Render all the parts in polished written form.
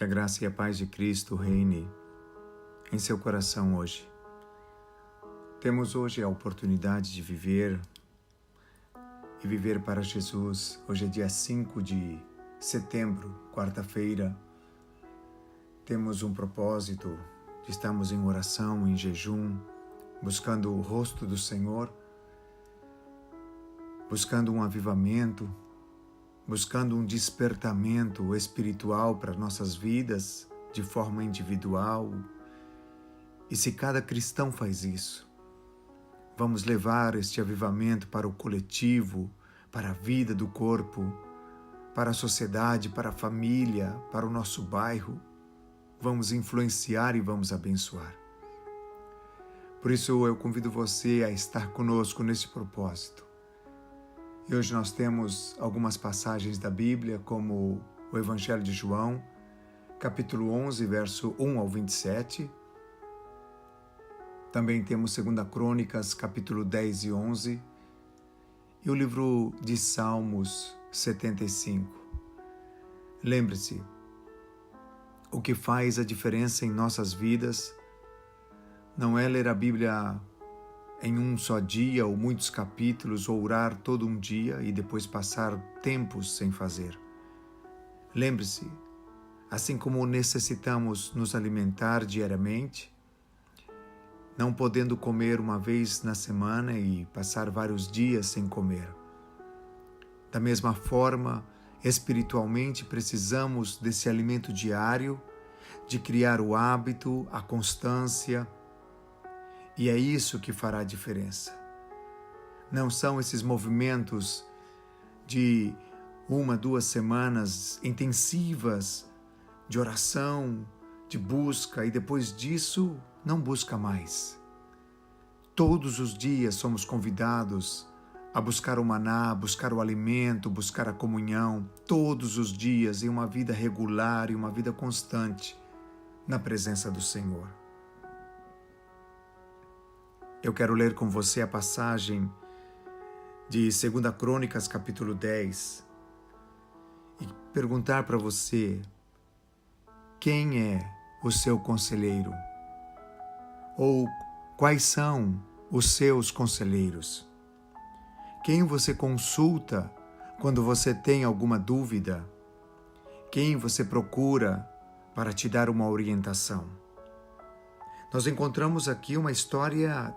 Que a graça e a paz de Cristo reine em seu coração hoje. Temos hoje a oportunidade de viver e viver para Jesus. Hoje é dia 5 de setembro, quarta-feira. Temos um propósito de estarmos em oração, em jejum, buscando o rosto do Senhor, buscando um avivamento, buscando um despertamento espiritual para nossas vidas de forma individual. E se cada cristão faz isso, vamos levar este avivamento para o coletivo, para a vida do corpo, para a sociedade, para a família, para o nosso bairro. Vamos influenciar e vamos abençoar. Por isso eu convido você a estar conosco nesse propósito. E hoje nós temos algumas passagens da Bíblia, como o Evangelho de João, capítulo 11, verso 1 ao 27. Também temos 2 Crônicas, capítulo 10 e 11. E o livro de Salmos 75. Lembre-se, o que faz a diferença em nossas vidas não é ler a Bíblia em um só dia ou muitos capítulos, ou orar todo um dia e depois passar tempos sem fazer. Lembre-se, assim como necessitamos nos alimentar diariamente, não podendo comer uma vez na semana e passar vários dias sem comer. Da mesma forma, espiritualmente precisamos desse alimento diário, de criar o hábito, a constância. E é isso que fará a diferença. Não são esses movimentos de 1, 2 semanas intensivas de oração, de busca, e depois disso não busca mais. Todos os dias somos convidados a buscar o maná, buscar o alimento, buscar a comunhão, todos os dias, em uma vida regular e uma vida constante na presença do Senhor. Eu quero ler com você a passagem de 2 Crônicas, capítulo 10, e perguntar para você: quem é o seu conselheiro? Ou quais são os seus conselheiros? Quem você consulta quando você tem alguma dúvida? Quem você procura para te dar uma orientação? Nós encontramos aqui uma história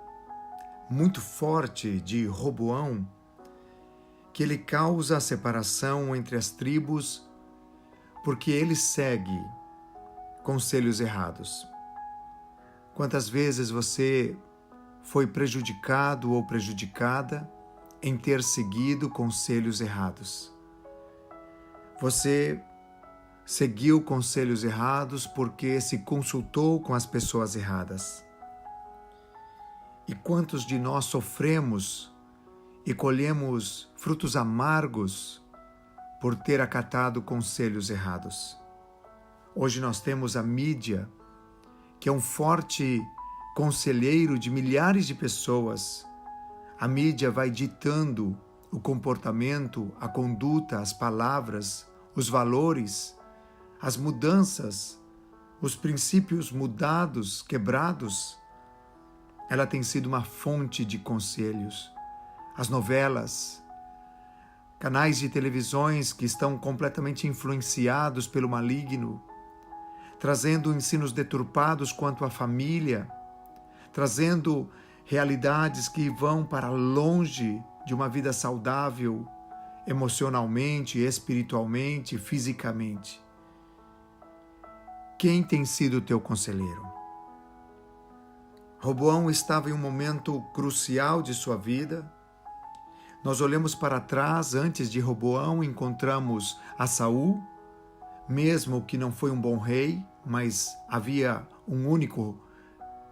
muito forte de Roboão, que ele causa a separação entre as tribos porque ele segue conselhos errados. Quantas vezes você foi prejudicado ou prejudicada em ter seguido conselhos errados? Você seguiu conselhos errados porque se consultou com as pessoas erradas. E quantos de nós sofremos e colhemos frutos amargos por ter acatado conselhos errados? Hoje nós temos a mídia, que é um forte conselheiro de milhares de pessoas. A mídia vai ditando o comportamento, a conduta, as palavras, os valores, as mudanças, os princípios mudados, quebrados. Ela tem sido uma fonte de conselhos. As novelas, canais de televisões que estão completamente influenciados pelo maligno, trazendo ensinos deturpados quanto à família, trazendo realidades que vão para longe de uma vida saudável, emocionalmente, espiritualmente, fisicamente. Quem tem sido o teu conselheiro? Roboão estava em um momento crucial de sua vida. Nós olhamos para trás, antes de Roboão, encontramos a Saul, mesmo que não foi um bom rei, mas havia um único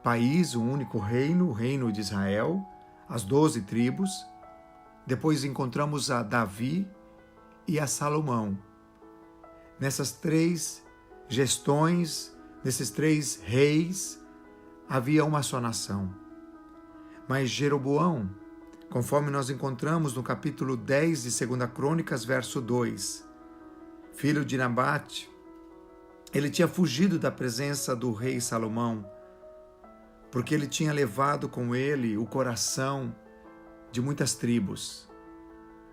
país, um único reino, o reino de Israel, as 12 tribos. Depois encontramos a Davi e a Salomão. Nessas 3 gestões, nesses 3 reis, havia uma só nação. Mas Jeroboão, conforme nós encontramos no capítulo 10 de 2 Crônicas, verso 2, filho de Nabate, Ele tinha fugido da presença do rei Salomão, porque ele tinha levado com ele o coração de muitas tribos.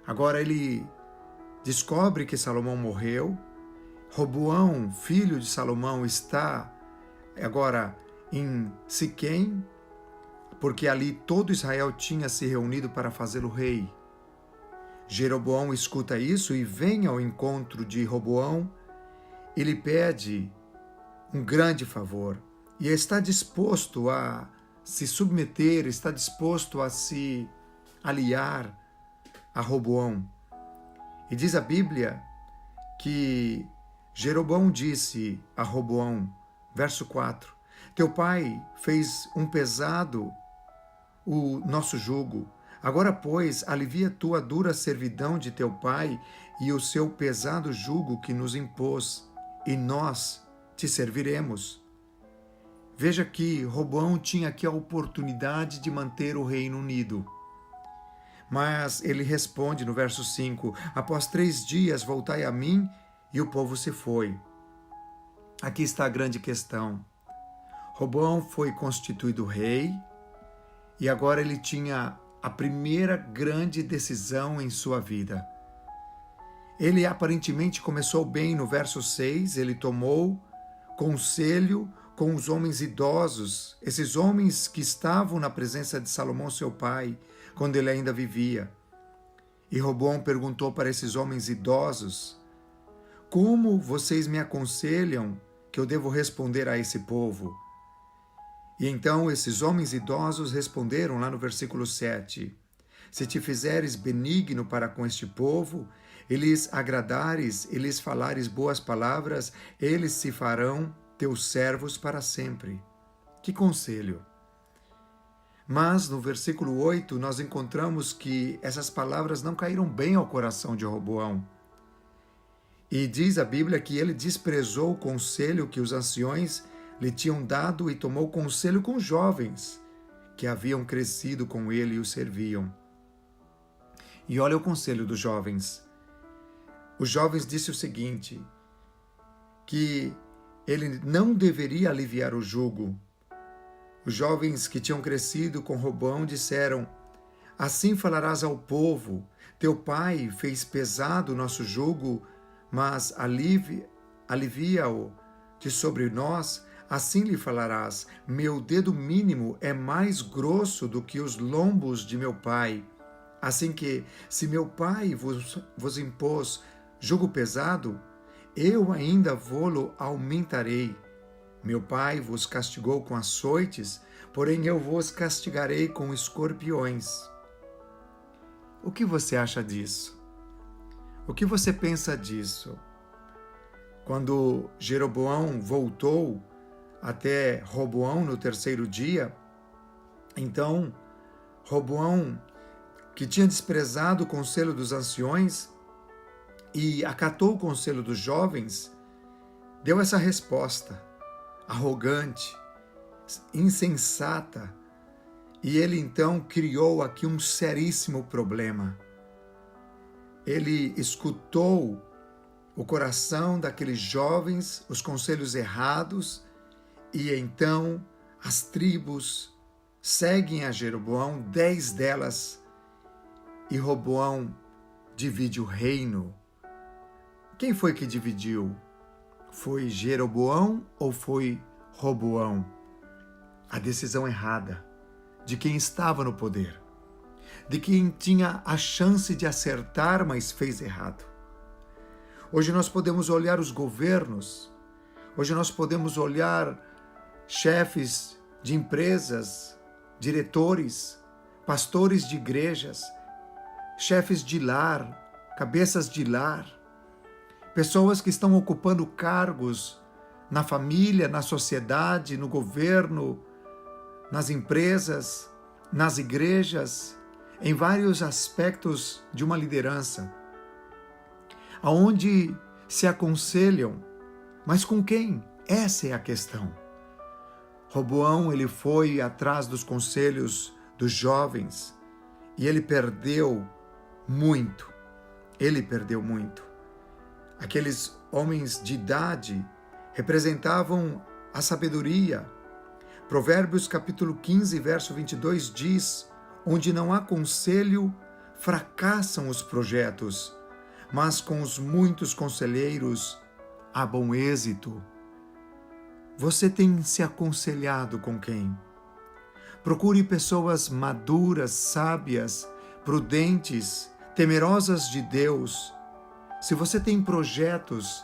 Agora ele descobre que Salomão morreu. Roboão, filho de Salomão, está agora em Siquém, porque ali todo Israel tinha se reunido para fazê-lo rei. Jeroboão escuta isso e vem ao encontro de Roboão. Ele pede um grande favor e está disposto a se submeter, está disposto a se aliar a Roboão. E diz a Bíblia que Jeroboão disse a Roboão, verso 4, teu pai fez um pesado o nosso jugo. Agora, pois, alivia tu a dura servidão de teu pai e o seu pesado jugo que nos impôs, e nós te serviremos. Veja que Roboão tinha aqui a oportunidade de manter o reino unido. Mas ele responde no verso 5, após 3 dias voltai a mim, e o povo se foi. Aqui está a grande questão. Roboão foi constituído rei, e agora ele tinha a primeira grande decisão em sua vida. Ele aparentemente começou bem no verso 6, ele tomou conselho com os homens idosos, esses homens que estavam na presença de Salomão, seu pai, quando ele ainda vivia. E Roboão perguntou para esses homens idosos, como vocês me aconselham que eu devo responder a esse povo? E então esses homens idosos responderam lá no versículo 7, se te fizeres benigno para com este povo, eles agradares, eles falares boas palavras, eles se farão teus servos para sempre. Que conselho! Mas no versículo 8 nós encontramos que essas palavras não caíram bem ao coração de Roboão. E diz a Bíblia que ele desprezou o conselho que os anciões lhe tinham dado e tomou conselho com jovens que haviam crescido com ele e o serviam. E olha o conselho dos jovens. Os jovens disseram o seguinte, que ele não deveria aliviar o jugo. Os jovens que tinham crescido com Roboão disseram, assim falarás ao povo, teu pai fez pesado o nosso jugo, mas alivia-o de sobre nós, assim lhe falarás, meu dedo mínimo é mais grosso do que os lombos de meu pai. Assim que, se meu pai vos impôs jugo pesado, eu ainda vô-lo aumentarei. Meu pai vos castigou com açoites, porém eu vos castigarei com escorpiões. O que você acha disso? O que você pensa disso? Quando Jeroboão voltou até Roboão no 3º dia, então Roboão, que tinha desprezado o conselho dos anciões e acatou o conselho dos jovens, deu essa resposta arrogante, insensata, e ele então criou aqui um seríssimo problema. Ele escutou o coração daqueles jovens, os conselhos errados, e então as tribos seguem a Jeroboão, 10 delas, e Roboão divide o reino. Quem foi que dividiu? Foi Jeroboão ou foi Roboão? A decisão errada de quem estava no poder, de quem tinha a chance de acertar, mas fez errado. Hoje nós podemos olhar os governos, hoje nós podemos olhar chefes de empresas, diretores, pastores de igrejas, chefes de lar, cabeças de lar, pessoas que estão ocupando cargos na família, na sociedade, no governo, nas empresas, nas igrejas, em vários aspectos de uma liderança, aonde se aconselham, mas com quem? Essa é a questão. Roboão, ele foi atrás dos conselhos dos jovens e ele perdeu muito. Ele perdeu muito. Aqueles homens de idade representavam a sabedoria. Provérbios capítulo 15, verso 22 diz: onde não há conselho, fracassam os projetos, mas com os muitos conselheiros há bom êxito. Você tem se aconselhado com quem? Procure pessoas maduras, sábias, prudentes, temerosas de Deus. Se você tem projetos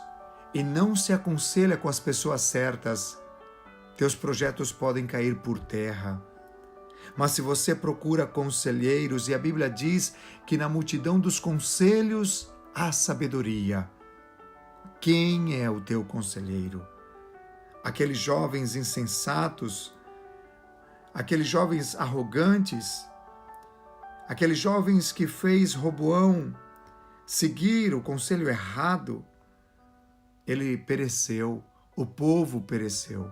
e não se aconselha com as pessoas certas, teus projetos podem cair por terra. Mas se você procura conselheiros, e a Bíblia diz que na multidão dos conselhos há sabedoria. Quem é o teu conselheiro? Aqueles jovens insensatos, aqueles jovens arrogantes, aqueles jovens que fez Roboão seguir o conselho errado, ele pereceu, o povo pereceu.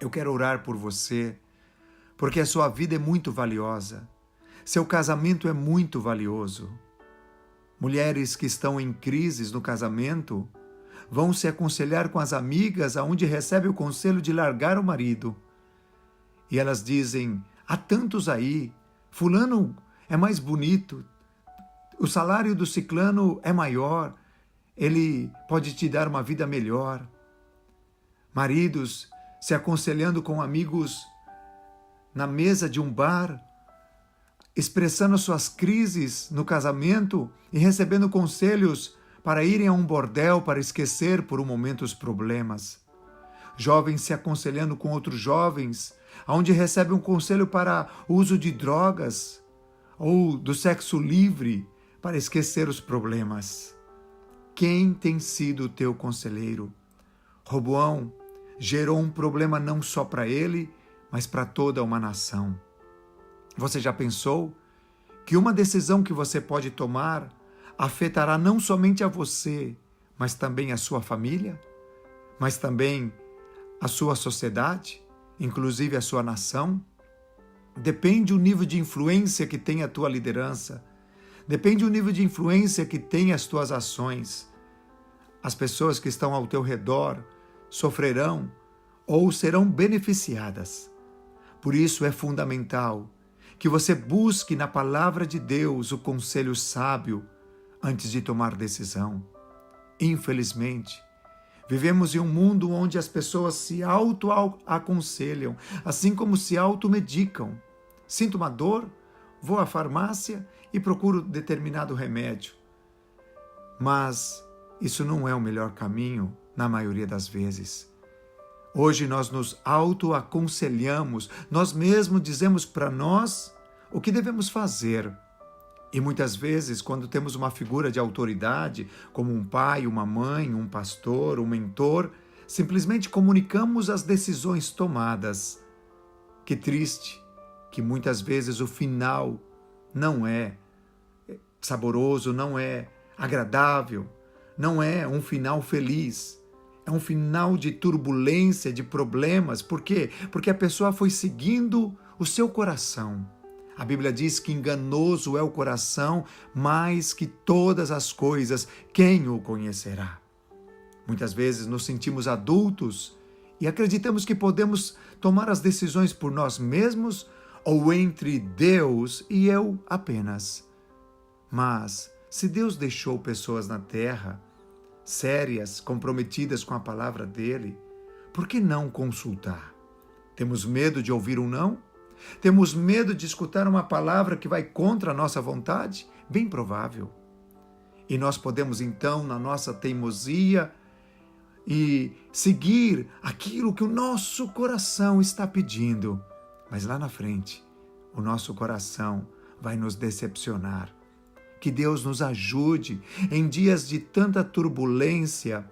Eu quero orar por você, porque a sua vida é muito valiosa, seu casamento é muito valioso. Mulheres que estão em crises no casamento vão se aconselhar com as amigas aonde recebe o conselho de largar o marido. E elas dizem: há tantos aí, fulano é mais bonito, o salário do ciclano é maior, ele pode te dar uma vida melhor. Maridos se aconselhando com amigos na mesa de um bar, expressando suas crises no casamento e recebendo conselhos para irem a um bordel para esquecer por um momento os problemas. Jovens se aconselhando com outros jovens, onde recebem um conselho para o uso de drogas ou do sexo livre para esquecer os problemas. Quem tem sido o teu conselheiro? Roboão gerou um problema não só para ele, mas para toda uma nação. Você já pensou que uma decisão que você pode tomar afetará não somente a você, mas também a sua família, mas também a sua sociedade, inclusive a sua nação? Depende do nível de influência que tem a tua liderança, depende do nível de influência que tem as tuas ações. As pessoas que estão ao teu redor sofrerão ou serão beneficiadas. Por isso é fundamental que você busque na palavra de Deus o conselho sábio antes de tomar decisão. Infelizmente, vivemos em um mundo onde as pessoas se auto-aconselham, assim como se automedicam. Sinto uma dor, vou à farmácia e procuro determinado remédio. Mas isso não é o melhor caminho na maioria das vezes. Hoje nós nos auto-aconselhamos, nós mesmos dizemos para nós o que devemos fazer. E muitas vezes, quando temos uma figura de autoridade, como um pai, uma mãe, um pastor, um mentor, simplesmente comunicamos as decisões tomadas. Que triste que muitas vezes o final não é saboroso, não é agradável, não é um final feliz. É um final de turbulência, de problemas. Por quê? Porque a pessoa foi seguindo o seu coração. A Bíblia diz que enganoso é o coração, mais que todas as coisas, quem o conhecerá? Muitas vezes nos sentimos adultos e acreditamos que podemos tomar as decisões por nós mesmos ou entre Deus e eu apenas. Mas, se Deus deixou pessoas na terra, sérias, comprometidas com a palavra dele, por que não consultar? Temos medo de ouvir um não? Temos medo de escutar uma palavra que vai contra a nossa vontade? Bem provável. E nós podemos então, na nossa teimosia, e seguir aquilo que o nosso coração está pedindo. Mas lá na frente, o nosso coração vai nos decepcionar. Que Deus nos ajude em dias de tanta turbulência,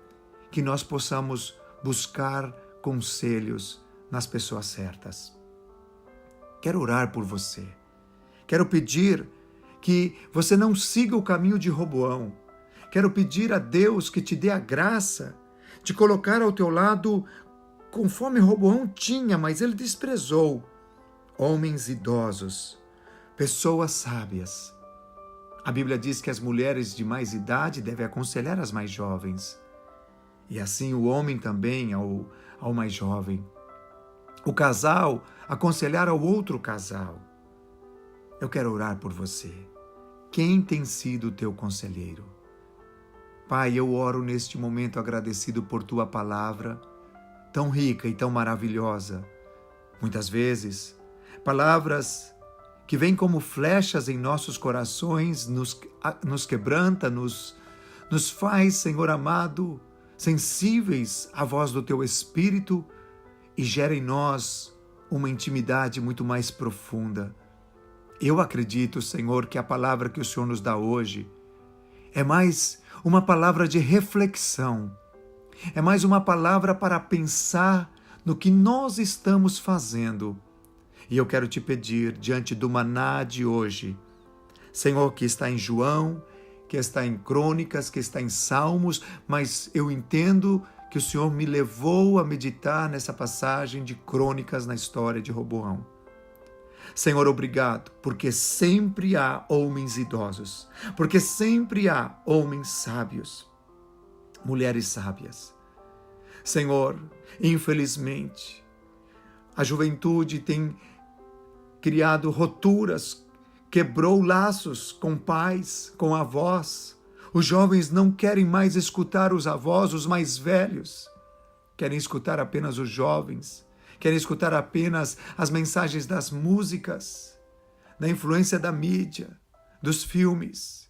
que nós possamos buscar conselhos nas pessoas certas. Quero orar por você. Quero pedir que você não siga o caminho de Roboão. Quero pedir a Deus que te dê a graça de colocar ao teu lado, conforme Roboão tinha, mas ele desprezou, homens idosos, pessoas sábias. A Bíblia diz que as mulheres de mais idade devem aconselhar as mais jovens. E assim o homem também ao mais jovem. O casal aconselhar ao outro casal. Eu quero orar por você. Quem tem sido o teu conselheiro? Pai, eu oro neste momento agradecido por tua palavra, tão rica e tão maravilhosa. Muitas vezes, palavras que vêm como flechas em nossos corações, nos quebranta, nos faz, Senhor amado, sensíveis à voz do Teu Espírito e gera em nós uma intimidade muito mais profunda. Eu acredito, Senhor, que a palavra que o Senhor nos dá hoje é mais uma palavra de reflexão, é mais uma palavra para pensar no que nós estamos fazendo. E eu quero te pedir, diante do maná de hoje, Senhor, que está em João, que está em Crônicas, que está em Salmos, mas eu entendo que o Senhor me levou a meditar nessa passagem de Crônicas na história de Roboão. Senhor, obrigado, porque sempre há homens idosos, porque sempre há homens sábios, mulheres sábias. Senhor, infelizmente, a juventude tem criado roturas, quebrou laços com pais, com avós. Os jovens não querem mais escutar os avós, os mais velhos. Querem escutar apenas os jovens. Querem escutar apenas as mensagens das músicas, da influência da mídia, dos filmes,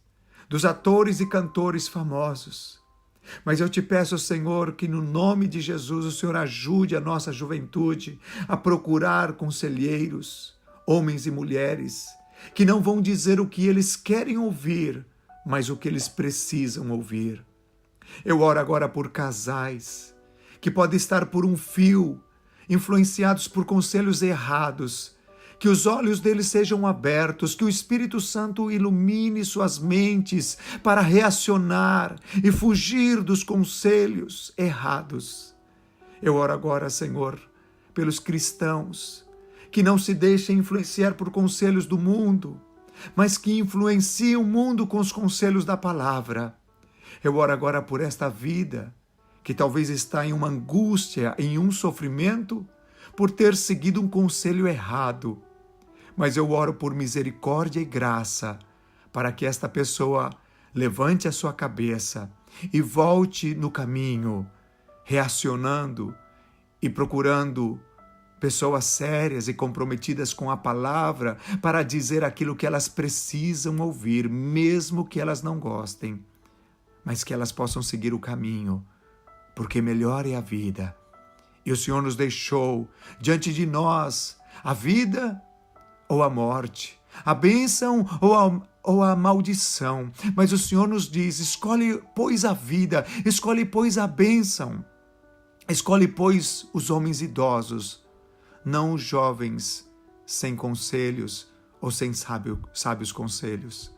dos atores e cantores famosos. Mas eu te peço, Senhor, que no nome de Jesus o Senhor ajude a nossa juventude a procurar conselheiros, homens e mulheres, que não vão dizer o que eles querem ouvir, mas o que eles precisam ouvir. Eu oro agora por casais que podem estar por um fio, influenciados por conselhos errados, que os olhos deles sejam abertos, que o Espírito Santo ilumine suas mentes para reacionar e fugir dos conselhos errados. Eu oro agora, Senhor, pelos cristãos, que não se deixem influenciar por conselhos do mundo, mas que influenciem o mundo com os conselhos da palavra. Eu oro agora por esta vida, que talvez está em uma angústia, em um sofrimento, por ter seguido um conselho errado. Mas eu oro por misericórdia e graça, para que esta pessoa levante a sua cabeça e volte no caminho, reacionando e procurando pessoas sérias e comprometidas com a palavra para dizer aquilo que elas precisam ouvir, mesmo que elas não gostem, mas que elas possam seguir o caminho, porque melhor é a vida. E o Senhor nos deixou diante de nós a vida ou a morte, a bênção ou a maldição. Mas o Senhor nos diz: escolhe, pois, a vida, escolhe, pois, a bênção, escolhe, pois, os homens idosos, não os jovens sem conselhos ou sem sábios conselhos.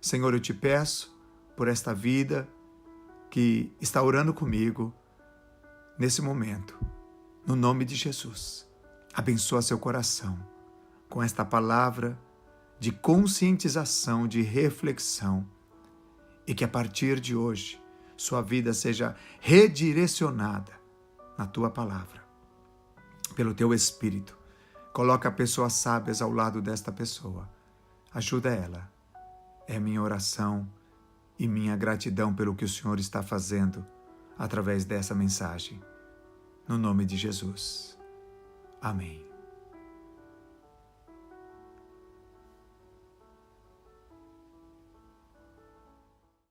Senhor, eu te peço por esta vida que está orando comigo nesse momento, no nome de Jesus. Abençoa seu coração com esta palavra de conscientização, de reflexão, e que a partir de hoje sua vida seja redirecionada na tua palavra, pelo teu Espírito. Coloca pessoas sábias ao lado desta pessoa. Ajuda ela. É minha oração e minha gratidão pelo que o Senhor está fazendo através dessa mensagem. No nome de Jesus. Amém.